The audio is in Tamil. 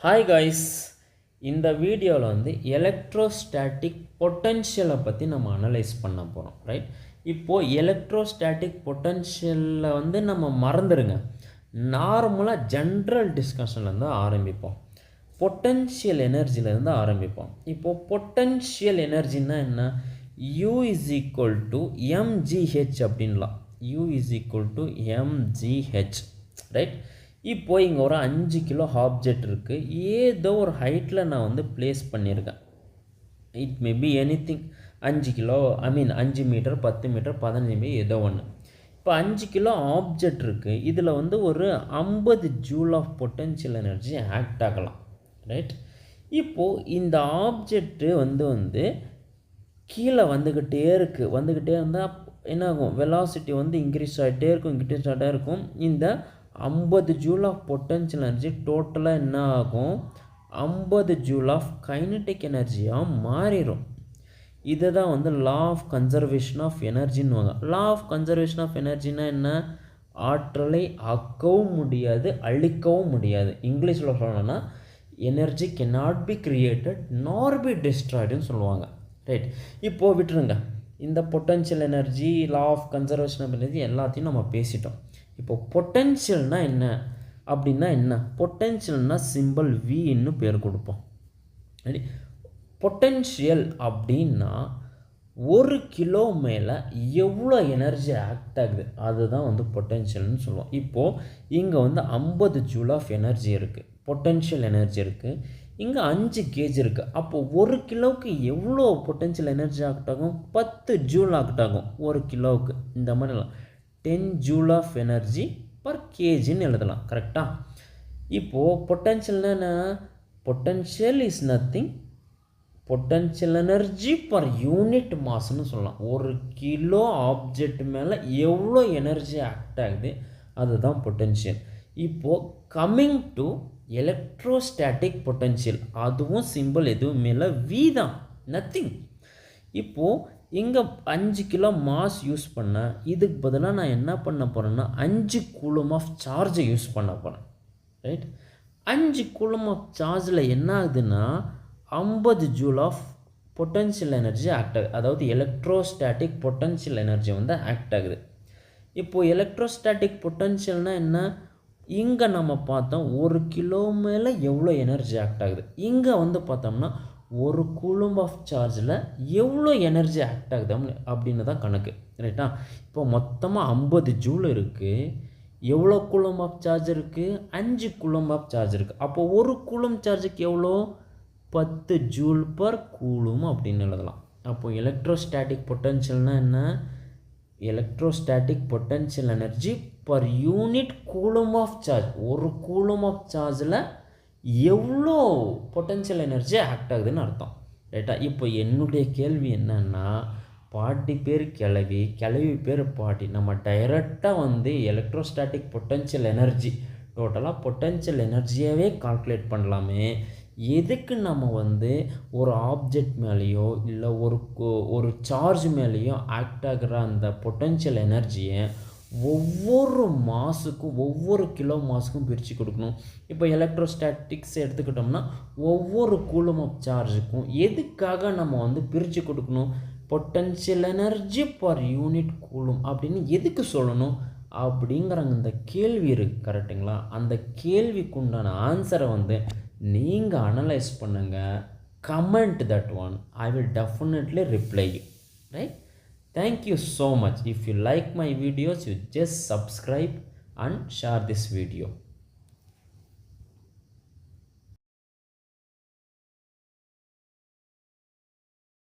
ஹாய் காய்ஸ், இந்த வீடியோவில் வந்து எலக்ட்ரோஸ்டாட்டிக் பொட்டன்ஷியலை பற்றி நம்ம அனலைஸ் பண்ண போகிறோம். ரைட், இப்போது எலக்ட்ரோஸ்டாட்டிக் பொட்டன்ஷியலில் வந்து நம்ம மறந்துடுங்க. நார்மலாக ஜென்ரல் டிஸ்கஷன்லேருந்து ஆரம்பிப்போம். பொட்டன்ஷியல் எனர்ஜிலேருந்து ஆரம்பிப்போம். இப்போது பொட்டன்ஷியல் எனர்ஜின்னா என்ன? U is equal to mgh அப்படின்லாம். U is equal to mgh. Right, இப்போ இங்கே ஒரு 5 கிலோ ஆப்ஜெக்ட் இருக்குது. ஏதோ ஒரு ஹைட்டில் நான் வந்து ப்ளேஸ் பண்ணியிருக்கேன். It may be anything. 5 kilo, 5 metre, 10 metre, 15 metre, ஏதோ ஒன்று. இப்போ 5 கிலோ ஆப்ஜெக்ட் இருக்குது. இதில் வந்து ஒரு 50 joule of potential energy act ஆகலாம். ரைட், இப்போது இந்த ஆப்ஜெக்ட்டு வந்து கீழே வந்துக்கிட்டே இருந்தால் என்ன ஆகும்? வெலாசிட்டி வந்து இன்க்ரீஸ் ஆகிட்டே இருக்கும். இந்த 50 ஜூல் ஆஃப் பொட்டன்ஷியல் எனர்ஜி டோட்டலாக என்ன ஆகும்? 50 ஜூல் ஆஃப் கைனடிக் எனர்ஜியாக மாறிடும். இதை தான் வந்து லா ஆஃப் கன்சர்வேஷன் ஆஃப் எனர்ஜின்னுவாங்க. லா ஆஃப் கன்சர்வேஷன் ஆஃப் எனர்ஜினா என்ன? ஆற்றலை ஆக்கவும் முடியாது, அழிக்கவும் முடியாது. இங்கிலீஷில் சொல்லணும்னா energy cannot be created nor be destroyedன்னு சொல்லுவாங்க. ரைட், இப்போது விட்டுருங்க. இந்த potential energy, law of conservation of energy எல்லாத்தையும் நம்ம பேசிட்டோம். இப்போ பொட்டன்ஷியல்னா என்ன அப்படின்னா என்ன? பொட்டன்ஷியல்னா சிம்பிள் வின்னு பேர் கொடுப்போம். சரி, பொட்டன்ஷியல் அப்படின்னா ஒரு கிலோ மேலே எவ்வளோ எனர்ஜி ஆக்ட் ஆகுது அதுதான் வந்து பொட்டன்ஷியல்னு சொல்லுவோம். இப்போது இங்கே வந்து 50 ஜூல் ஆஃப் எனர்ஜி இருக்குது, பொட்டன்ஷியல் எனர்ஜி இருக்குது. இங்கே 5 கேஜ் இருக்குது. அப்போது ஒரு கிலோவுக்கு எவ்வளோ பொட்டன்ஷியல் எனர்ஜி ஆக்ட் ஆகும்? 10 ஜூல் ஆக்ட் ஆகும் ஒரு கிலோவுக்கு. இந்த மாதிரிலாம் 10 ஜூல் ஆஃப் எனர்ஜி பர் கேஜின்னு எழுதலாம். கரெக்டாக? இப்போது பொட்டன்ஷியல்னா என்ன? Potential is nothing, potential energy per unit மாஸ்ன்னு சொல்லலாம். ஒரு கிலோ ஆப்ஜெக்ட் மேலே எவ்வளோ எனர்ஜி ஆக்ட் ஆகுது அதுதான் பொட்டன்ஷியல். இப்போது கம்மிங் டு எலக்ட்ரோஸ்டாட்டிக் பொட்டன்ஷியல், அதுவும் சிம்பிள் எதுவுமே இல்லை, வி தான், நத்திங். இப்போது இங்கே 5 கிலோ மாஸ் யூஸ் பண்ண, இதுக்கு பதிலாக நான் என்ன பண்ண போகிறேன்னா 5 கூலும் ஆஃப் சார்ஜை யூஸ் பண்ண போகிறேன். ரைட், 5 கூலும் ஆஃப் சார்ஜில் என்ன ஆகுதுன்னா 50 joule of potential energy act ஆகுது. அதாவது எலக்ட்ரோஸ்டாட்டிக் பொட்டன்ஷியல் எனர்ஜி வந்து ஆக்ட் ஆகுது. இப்போது எலக்ட்ரோஸ்டாட்டிக் பொட்டன்ஷியல்னால் என்ன? இங்கே நம்ம பார்த்தோம் ஒரு கிலோ மேலே எவ்வளோ எனர்ஜி ஆக்ட் ஆகுது. இங்கே வந்து பார்த்தோம்னா ஒரு கூலும் ஆஃப் சார்ஜில் எவ்வளோ எனர்ஜி ஆக்ட் ஆகுது அப்படின்னு தான் கணக்கு. ரைட்டா? இப்போ மொத்தமாக 50 ஜூல் இருக்குது. எவ்வளோ கூலும் ஆஃப் சார்ஜ் இருக்குது? 5 கூலும் ஆஃப் சார்ஜ் இருக்குது. அப்போது ஒரு கூலும் சார்ஜுக்கு எவ்வளோ? 10 ஜூல் பர் கூலும் அப்படின்னு எழுதலாம். அப்போது எலக்ட்ரோஸ்டாட்டிக் பொட்டன்ஷியல்னால் என்ன? Electrostatic potential energy per unit coulomb of charge. ஒரு கூலும் ஆஃப் சார்ஜில் எவ்வளோ பொட்டன்ஷியல் எனர்ஜி ஆக்ட் ஆகுதுன்னு அர்த்தம். ரைட்டா? இப்போ என்னுடைய கேள்வி என்னன்னா, பாட்டி பேர் கிளவி, கிளவி பேர் பாட்டி, நம்ம டைரெக்டாக வந்து எலக்ட்ரோஸ்டாட்டிக் பொட்டன்ஷியல் எனர்ஜி, டோட்டலாக பொட்டன்ஷியல் எனர்ஜியாகவே கால்குலேட் பண்ணலாமே. எதுக்கு நம்ம வந்து ஒரு ஆப்ஜெக்ட் மேலேயோ இல்லை ஒரு சார்ஜ் மேலேயோ ஆக்ட் ஆகிற அந்த பொட்டன்ஷியல் எனர்ஜியை ஒவ்வொரு மாஸுக்கும், ஒவ்வொரு கிலோ மாஸுக்கும் பிரித்து கொடுக்கணும்? இப்போ எலக்ட்ரோஸ்டாட்டிக்ஸ் எடுத்துக்கிட்டோம்னா ஒவ்வொரு கூலும் ஆஃப் சார்ஜுக்கும் எதுக்காக நம்ம வந்து பிரித்து கொடுக்கணும்? Potential energy per unit coulomb அப்படின்னு எதுக்கு சொல்லணும் அப்படிங்கிறாங்க. இந்த கேள்வி இருக்குது. கரெக்டுங்களா? அந்த கேள்விக்குண்டான ஆன்சரை வந்து நீங்கள் அனலைஸ் பண்ணுங்கள். Comment that one. I will definitely reply you. Right? Thank you so much. If you like my videos, you just subscribe and share this video.